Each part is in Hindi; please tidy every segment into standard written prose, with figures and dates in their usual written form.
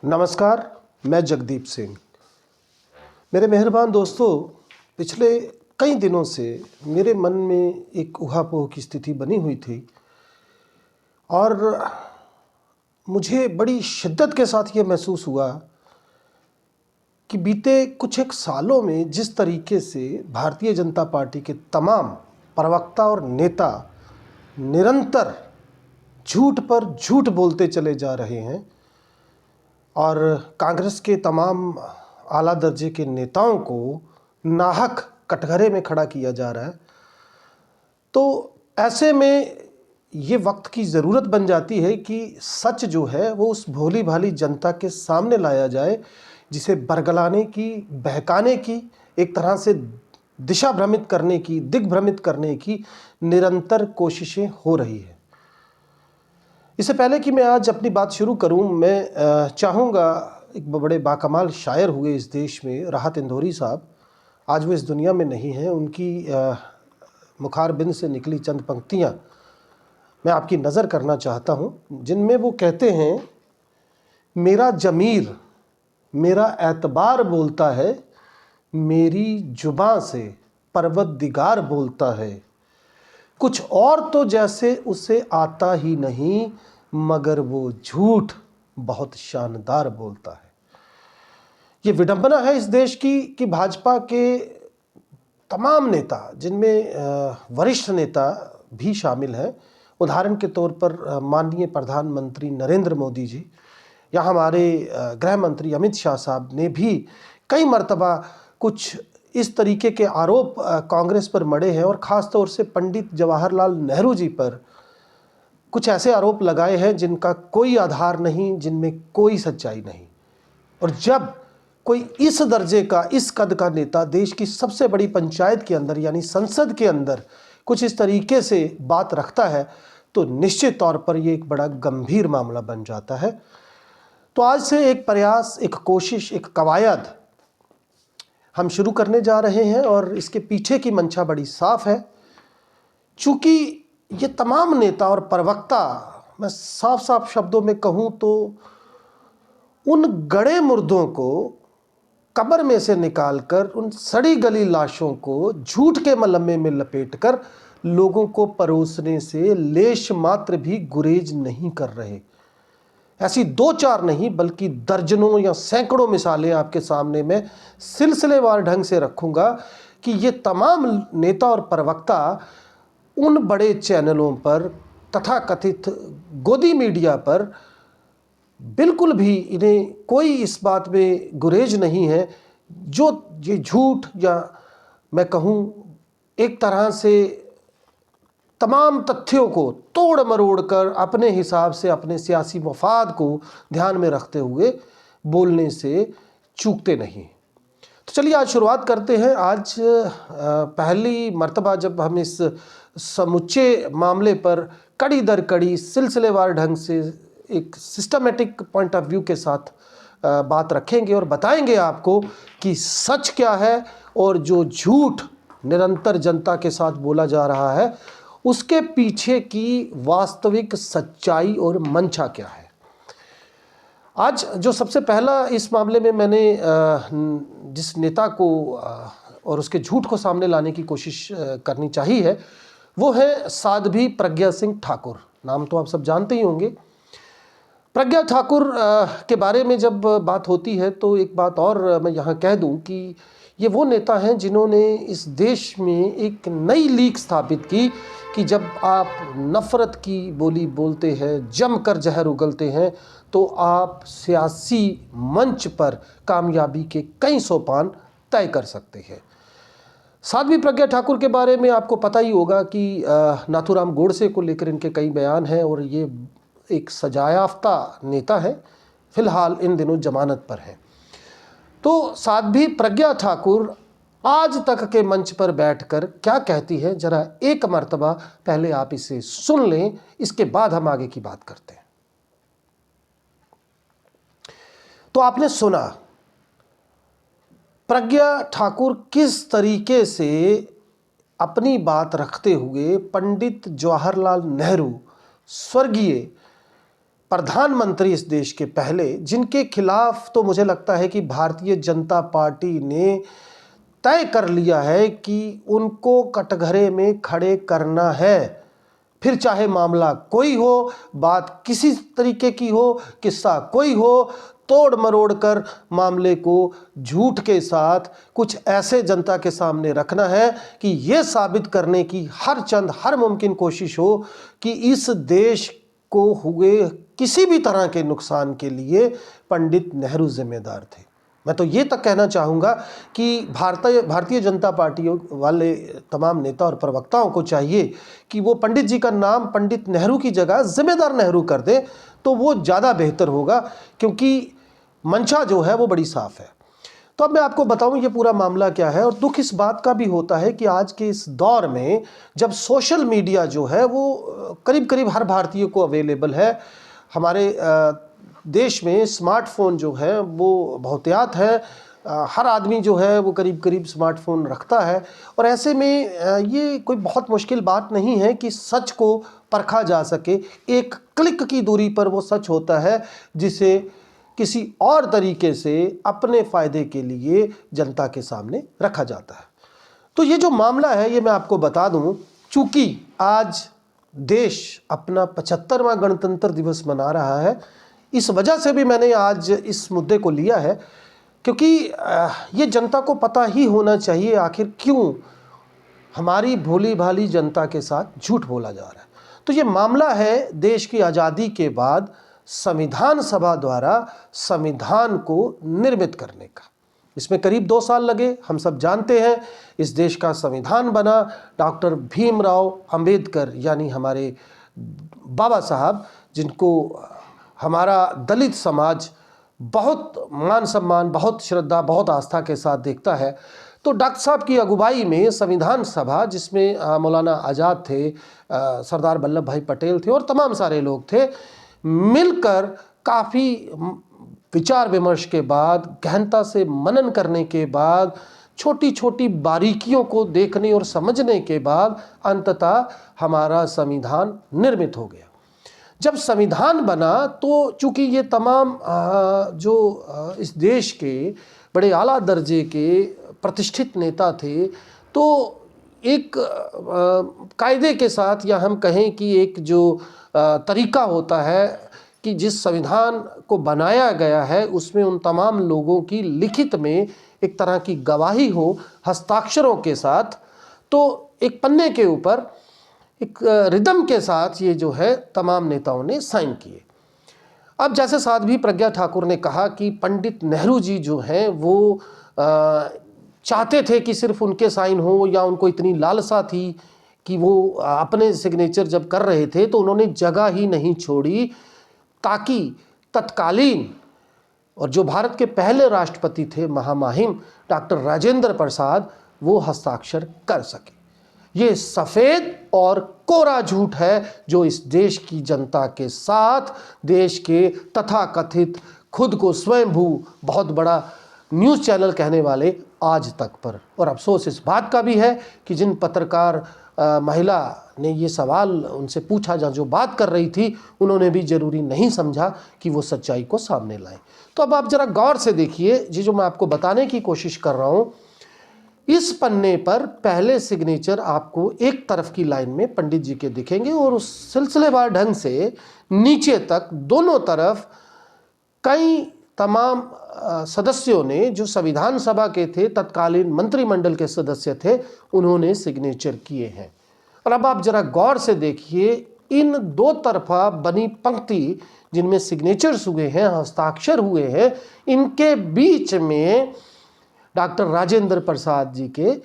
नमस्कार, मैं जगदीप सिंह। मेरे मेहरबान दोस्तों, पिछले कई दिनों से मेरे मन में एक ऊहापोह की स्थिति बनी हुई थी और मुझे बड़ी शिद्दत के साथ ये महसूस हुआ कि बीते कुछ एक सालों में जिस तरीके से भारतीय जनता पार्टी के तमाम प्रवक्ता और नेता निरंतर झूठ पर झूठ बोलते चले जा रहे हैं और कांग्रेस के तमाम आला दर्जे के नेताओं को नाहक कटघरे में खड़ा किया जा रहा है, तो ऐसे में ये वक्त की ज़रूरत बन जाती है कि सच जो है वो उस भोली भाली जनता के सामने लाया जाए, जिसे बरगलाने की, बहकाने की, एक तरह से दिशा भ्रमित करने की, दिग्भ्रमित करने की निरंतर कोशिशें हो रही है। इससे पहले कि मैं आज अपनी बात शुरू करूं, मैं चाहूँगा, एक बड़े बाकमाल शायर हुए इस देश में, राहत इंदौरी साहब, आज वो इस दुनिया में नहीं हैं। उनकी मुखारबिंद से निकली चंद पंक्तियां मैं आपकी नज़र करना चाहता हूं, जिनमें वो कहते हैं, मेरा जमीर मेरा एतबार बोलता है, मेरी जुबां से परवरदिगार बोलता है, कुछ और तो जैसे उसे आता ही नहीं, मगर वो झूठ बहुत शानदार बोलता है। ये विडंबना है इस देश की कि भाजपा के तमाम नेता, जिनमें वरिष्ठ नेता भी शामिल हैं, उदाहरण के तौर पर माननीय प्रधानमंत्री नरेंद्र मोदी जी या हमारे गृह मंत्री अमित शाह साहब ने भी कई मर्तबा कुछ इस तरीके के आरोप कांग्रेस पर मढ़े हैं और ख़ास तौर से पंडित जवाहरलाल नेहरू जी पर कुछ ऐसे आरोप लगाए हैं जिनका कोई आधार नहीं, जिनमें कोई सच्चाई नहीं। और जब कोई इस दर्जे का, इस कद का नेता देश की सबसे बड़ी पंचायत के अंदर यानी संसद के अंदर कुछ इस तरीके से बात रखता है, तो निश्चित तौर पर यह एक बड़ा गंभीर मामला बन जाता है। तो आज से एक प्रयास, एक कोशिश, एक कवायद हम शुरू करने जा रहे हैं और इसके पीछे की मंशा बड़ी साफ है। चूँकि ये तमाम नेता और प्रवक्ता, मैं साफ साफ शब्दों में कहूँ तो उन गड़े मुर्दों को कब्र में से निकालकर, उन सड़ी गली लाशों को झूठ के मलबे में लपेटकर लोगों को परोसने से लेश मात्र भी गुरेज नहीं कर रहे। ऐसी दो चार नहीं बल्कि दर्जनों या सैकड़ों मिसालें आपके सामने मैं सिलसिलेवार ढंग से रखूंगा कि ये तमाम नेता और प्रवक्ता उन बड़े चैनलों पर, तथाकथित गोदी मीडिया पर बिल्कुल भी इन्हें कोई इस बात में गुरेज नहीं है, जो ये झूठ या मैं कहूँ एक तरह से तमाम तथ्यों को तोड़ मरोड़ कर अपने हिसाब से अपने सियासी मफाद को ध्यान में रखते हुए बोलने से चूकते नहीं। तो चलिए आज शुरुआत करते हैं। आज पहली मर्तबा जब हम इस समुच्चे मामले पर कड़ी दर कड़ी सिलसिलेवार ढंग से एक सिस्टमेटिक पॉइंट ऑफ व्यू के साथ बात रखेंगे और बताएंगे आपको कि सच क्या है और जो झूठ निरंतर जनता के साथ बोला जा रहा है उसके पीछे की वास्तविक सच्चाई और मंशा क्या है। आज जो सबसे पहला इस मामले में मैंने जिस नेता को और उसके झूठ को सामने लाने की कोशिश करनी चाहिए है, वो है साध्वी प्रज्ञा सिंह ठाकुर। नाम तो आप सब जानते ही होंगे। प्रज्ञा ठाकुर के बारे में जब बात होती है तो एक बात और मैं यहाँ कह दूँ कि ये वो नेता हैं जिन्होंने इस देश में एक नई लीग स्थापित की कि जब आप नफ़रत की बोली बोलते हैं, जमकर जहर उगलते हैं, तो आप सियासी मंच पर कामयाबी के कई सोपान तय कर सकते हैं। साध्वी प्रज्ञा ठाकुर के बारे में आपको पता ही होगा कि नाथूराम गोडसे को लेकर इनके कई बयान हैं और ये एक सजायाफ्ता नेता है, फिलहाल इन दिनों जमानत पर है। तो साध्वी प्रज्ञा ठाकुर आज तक के मंच पर बैठकर क्या कहती है, जरा एक मर्तबा पहले आप इसे सुन लें, इसके बाद हम आगे की बात करते हैं। तो आपने सुना प्रज्ञा ठाकुर किस तरीके से अपनी बात रखते हुए पंडित जवाहरलाल नेहरू, स्वर्गीय प्रधानमंत्री इस देश के पहले, जिनके खिलाफ तो मुझे लगता है कि भारतीय जनता पार्टी ने तय कर लिया है कि उनको कटघरे में खड़े करना है। फिर चाहे मामला कोई हो, बात किसी तरीके की हो, किस्सा कोई हो, तोड़ मरोड़ कर मामले को झूठ के साथ कुछ ऐसे जनता के सामने रखना है कि ये साबित करने की हर मुमकिन कोशिश हो कि इस देश को हुए किसी भी तरह के नुकसान के लिए पंडित नेहरू जिम्मेदार थे। मैं तो ये तक कहना चाहूँगा कि भारतीय जनता पार्टी वाले तमाम नेता और प्रवक्ताओं को चाहिए कि वो पंडित जी का नाम पंडित नेहरू की जगह जिम्मेदार नेहरू कर दें, तो वो ज़्यादा बेहतर होगा, क्योंकि मंशा जो है वो बड़ी साफ़ है। तो अब मैं आपको बताऊं ये पूरा मामला क्या है। और दुख इस बात का भी होता है कि आज के इस दौर में जब सोशल मीडिया जो है वो करीब करीब हर भारतीय को अवेलेबल है, हमारे देश में स्मार्टफोन जो है वो बहुतायत है, हर आदमी जो है वो करीब करीब स्मार्टफोन रखता है। और ऐसे में ये कोई बहुत मुश्किल बात नहीं है कि सच को परखा जा सके। एक क्लिक की दूरी पर वो सच होता है जिसे किसी और तरीके से अपने फ़ायदे के लिए जनता के सामने रखा जाता है। तो ये जो मामला है ये मैं आपको बता दूं, चूँकि आज देश अपना 75वां गणतंत्र दिवस मना रहा है, इस वजह से भी मैंने आज इस मुद्दे को लिया है, क्योंकि ये जनता को पता ही होना चाहिए आखिर क्यों हमारी भोली भाली जनता के साथ झूठ बोला जा रहा है। तो ये मामला है देश की आज़ादी के बाद संविधान सभा द्वारा संविधान को निर्मित करने का। इसमें करीब 2 साल लगे, हम सब जानते हैं। इस देश का संविधान बना डॉक्टर भीमराव अंबेडकर यानी हमारे बाबा साहब, जिनको हमारा दलित समाज बहुत मान सम्मान, बहुत श्रद्धा, बहुत आस्था के साथ देखता है। तो डॉक्टर साहब की अगुवाई में संविधान सभा, जिसमें मौलाना आज़ाद थे, सरदार वल्लभ भाई पटेल थे और तमाम सारे लोग थे, मिलकर काफ़ी विचार विमर्श के बाद, गहनता से मनन करने के बाद, छोटी छोटी बारीकियों को देखने और समझने के बाद अंततः हमारा संविधान निर्मित हो गया। जब संविधान बना तो चूँकि ये तमाम इस देश के बड़े आला दर्जे के प्रतिष्ठित नेता थे, तो एक कायदे के साथ, या हम कहें कि एक जो तरीका होता है कि जिस संविधान को बनाया गया है उसमें उन तमाम लोगों की लिखित में एक तरह की गवाही हो हस्ताक्षरों के साथ, तो एक पन्ने के ऊपर एक रिदम के साथ ये जो है तमाम नेताओं ने साइन किए। अब जैसे साध्वी प्रज्ञा ठाकुर ने कहा कि पंडित नेहरू जी जो हैं वो चाहते थे कि सिर्फ उनके साइन हो, या उनको इतनी लालसा थी कि वो अपने सिग्नेचर जब कर रहे थे तो उन्होंने जगह ही नहीं छोड़ी ताकि तत्कालीन और जो भारत के पहले राष्ट्रपति थे महामहिम डॉक्टर राजेंद्र प्रसाद, वो हस्ताक्षर कर सके। ये सफ़ेद और कोरा झूठ है जो इस देश की जनता के साथ, देश के तथाकथित खुद को स्वयंभू बहुत बड़ा न्यूज़ चैनल कहने वाले आज तक पर। और अफसोस इस बात का भी है कि जिन पत्रकार महिला ने ये सवाल उनसे पूछा, जहाँ जो बात कर रही थी, उन्होंने भी ज़रूरी नहीं समझा कि वो सच्चाई को सामने लाएं। तो अब आप ज़रा गौर से देखिए, ये जो मैं आपको बताने की कोशिश कर रहा हूँ, इस पन्ने पर पहले सिग्नेचर आपको एक तरफ की लाइन में पंडित जी के दिखेंगे और उस सिलसिलेवार ढंग से नीचे तक दोनों तरफ कई तमाम सदस्यों ने, जो संविधान सभा के थे, तत्कालीन मंत्रिमंडल के सदस्य थे, उन्होंने सिग्नेचर किए हैं। और अब आप जरा गौर से देखिए, इन 2 तरफा बनी पंक्ति जिनमें सिग्नेचर्स हुए हैं, हस्ताक्षर हुए हैं, इनके बीच में डॉक्टर राजेंद्र प्रसाद जी के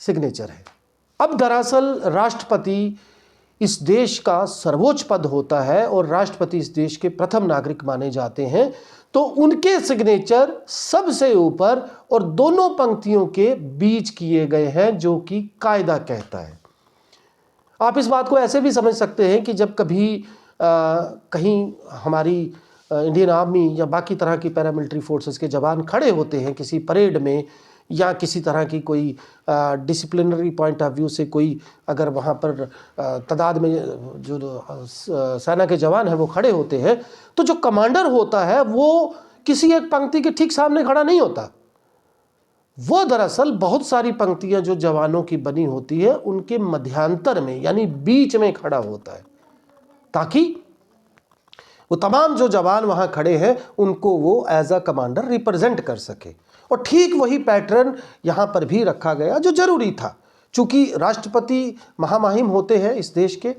सिग्नेचर है। अब दरअसल राष्ट्रपति इस देश का सर्वोच्च पद होता है और राष्ट्रपति इस देश के प्रथम नागरिक माने जाते हैं, तो उनके सिग्नेचर सबसे ऊपर और दोनों पंक्तियों के बीच किए गए हैं, जो कि कायदा कहता है। आप इस बात को ऐसे भी समझ सकते हैं कि जब कभी कहीं हमारी इंडियन आर्मी या बाकी तरह की पैरामिलिट्री फोर्सेस के जवान खड़े होते हैं किसी परेड में या किसी तरह की कोई डिसिप्लिनरी पॉइंट ऑफ व्यू से कोई अगर वहाँ पर तादाद में जो सेना के जवान हैं वो खड़े होते हैं, तो जो कमांडर होता है वो किसी एक पंक्ति के ठीक सामने खड़ा नहीं होता। वो दरअसल बहुत सारी पंक्तियां जो जवानों की बनी होती है उनके मध्यांतर में यानी बीच में खड़ा होता है, ताकि वो तमाम जो जवान वहां खड़े हैं उनको वो एज अ कमांडर रिप्रेजेंट कर सके। और ठीक वही पैटर्न यहां पर भी रखा गया जो जरूरी था। चूंकि राष्ट्रपति महामहिम होते हैं इस देश के,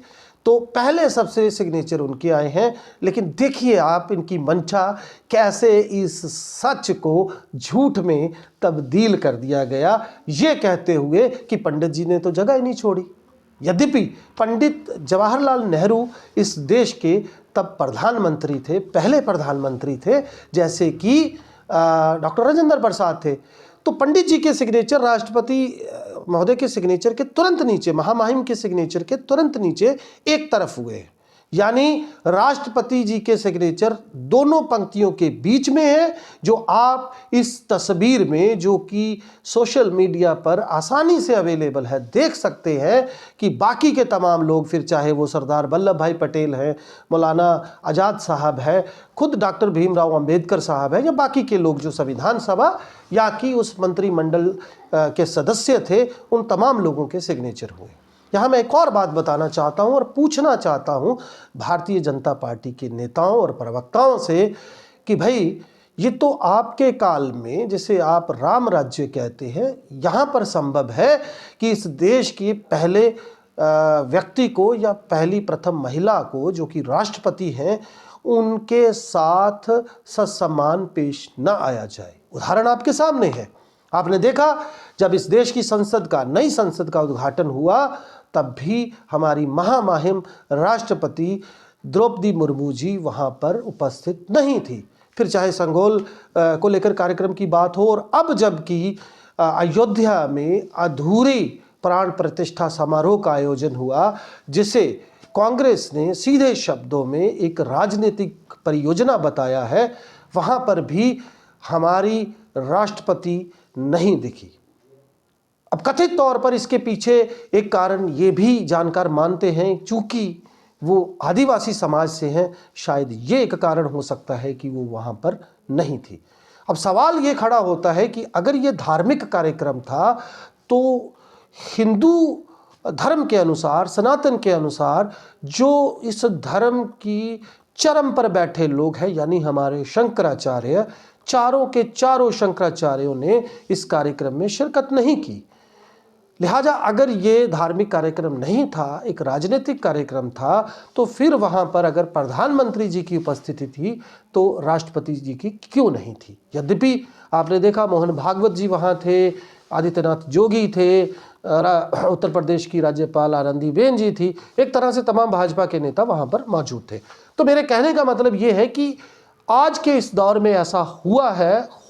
तो पहले सबसे सिग्नेचर उनके आए हैं। लेकिन देखिए आप इनकी मंशा कैसे इस सच को झूठ में तब्दील कर दिया गया, ये कहते हुए कि पंडित जी ने तो जगह ही नहीं छोड़ी। यद्यपि पंडित जवाहरलाल नेहरू इस देश के तब प्रधानमंत्री थे, पहले प्रधानमंत्री थे, जैसे कि डॉक्टर राजेंद्र प्रसाद थे। तो पंडित जी के सिग्नेचर राष्ट्रपति महोदय के सिग्नेचर के तुरंत नीचे, महामहिम के सिग्नेचर के तुरंत नीचे एक तरफ हुए, यानी राष्ट्रपति जी के सिग्नेचर दोनों पंक्तियों के बीच में है, जो आप इस तस्वीर में, जो कि सोशल मीडिया पर आसानी से अवेलेबल है, देख सकते हैं कि बाकी के तमाम लोग, फिर चाहे वो सरदार वल्लभ भाई पटेल हैं, मौलाना आज़ाद साहब है, खुद डॉक्टर भीमराव अंबेडकर साहब है, या बाकी के लोग जो संविधान सभा या कि उस मंत्रिमंडल के सदस्य थे, उन तमाम लोगों के सिग्नेचर हुए। यहाँ मैं एक और बात बताना चाहता हूँ और पूछना चाहता हूँ भारतीय जनता पार्टी के नेताओं और प्रवक्ताओं से कि भाई ये तो आपके काल में, जिसे आप राम राज्य कहते हैं, यहाँ पर संभव है कि इस देश के पहले व्यक्ति को या पहली प्रथम महिला को जो कि राष्ट्रपति हैं उनके साथ ससम्मान पेश न आया जाए। उदाहरण आपके सामने है। आपने देखा जब इस देश की संसद का, नई संसद का उद्घाटन हुआ, तब भी हमारी महामहिम राष्ट्रपति द्रौपदी मुर्मू जी वहाँ पर उपस्थित नहीं थी। फिर चाहे संगोल को लेकर कार्यक्रम की बात हो, और अब जबकि अयोध्या में अधूरी प्राण प्रतिष्ठा समारोह का आयोजन हुआ, जिसे कांग्रेस ने सीधे शब्दों में एक राजनीतिक परियोजना बताया है, वहाँ पर भी हमारी राष्ट्रपति नहीं दिखी। अब कथित तौर पर इसके पीछे एक कारण ये भी जानकार मानते हैं, चूंकि वो आदिवासी समाज से हैं, शायद ये एक कारण हो सकता है कि वो वहाँ पर नहीं थी। अब सवाल ये खड़ा होता है कि अगर ये धार्मिक कार्यक्रम था, तो हिंदू धर्म के अनुसार, सनातन के अनुसार, जो इस धर्म की चरम पर बैठे लोग हैं, यानी हमारे शंकराचार्य, चारों के चारों शंकराचार्यों ने इस कार्यक्रम में शिरकत नहीं की। लिहाजा अगर ये धार्मिक कार्यक्रम नहीं था, एक राजनीतिक कार्यक्रम था, तो फिर वहाँ पर अगर प्रधानमंत्री जी की उपस्थिति थी तो राष्ट्रपति जी की क्यों नहीं थी। यद्यपि आपने देखा मोहन भागवत जी वहाँ थे, आदित्यनाथ जोगी थे, उत्तर प्रदेश की राज्यपाल आनंदीबेन जी थी, एक तरह से तमाम भाजपा के नेता वहाँ पर मौजूद थे। तो मेरे कहने का मतलब ये है कि आज के इस दौर में ऐसा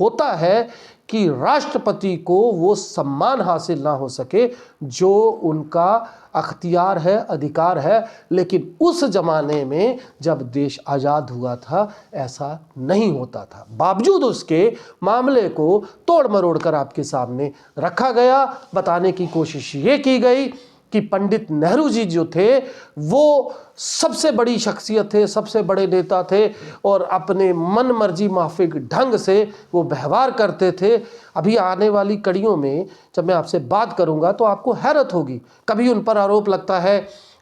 होता है कि राष्ट्रपति को वो सम्मान हासिल ना हो सके जो उनका अख्तियार है, अधिकार है। लेकिन उस जमाने में जब देश आज़ाद हुआ था, ऐसा नहीं होता था। बावजूद उसके मामले को तोड़ मरोड़ कर आपके सामने रखा गया, बताने की कोशिश ये की गई कि पंडित नेहरू जी जो थे वो सबसे बड़ी शख्सियत थे, सबसे बड़े नेता थे, और अपने मन मर्जी माफिक ढंग से वो व्यवहार करते थे। अभी आने वाली कड़ियों में जब मैं आपसे बात करूंगा तो आपको हैरत होगी। कभी उन पर आरोप लगता है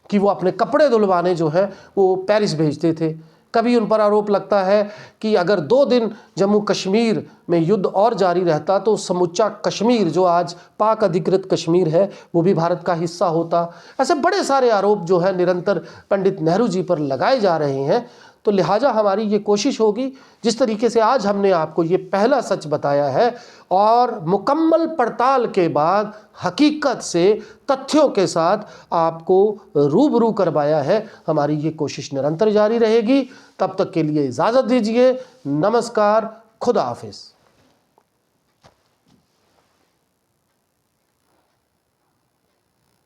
कि वो अपने कपड़े धुलवाने जो है वो पेरिस भेजते थे। कभी उन पर आरोप लगता है कि अगर 2 दिन जम्मू कश्मीर में युद्ध और जारी रहता तो समूचा कश्मीर, जो आज पाक अधिकृत कश्मीर है, वो भी भारत का हिस्सा होता। ऐसे बड़े सारे आरोप जो है निरंतर पंडित नेहरू जी पर लगाए जा रहे हैं। तो लिहाजा हमारी ये कोशिश होगी, जिस तरीके से आज हमने आपको ये पहला सच बताया है और मुकम्मल पड़ताल के बाद हकीकत से, तथ्यों के साथ आपको रूबरू करवाया है, हमारी ये कोशिश निरंतर जारी रहेगी। तब तक के लिए इजाज़त दीजिए। नमस्कार, खुदा हाफिज़।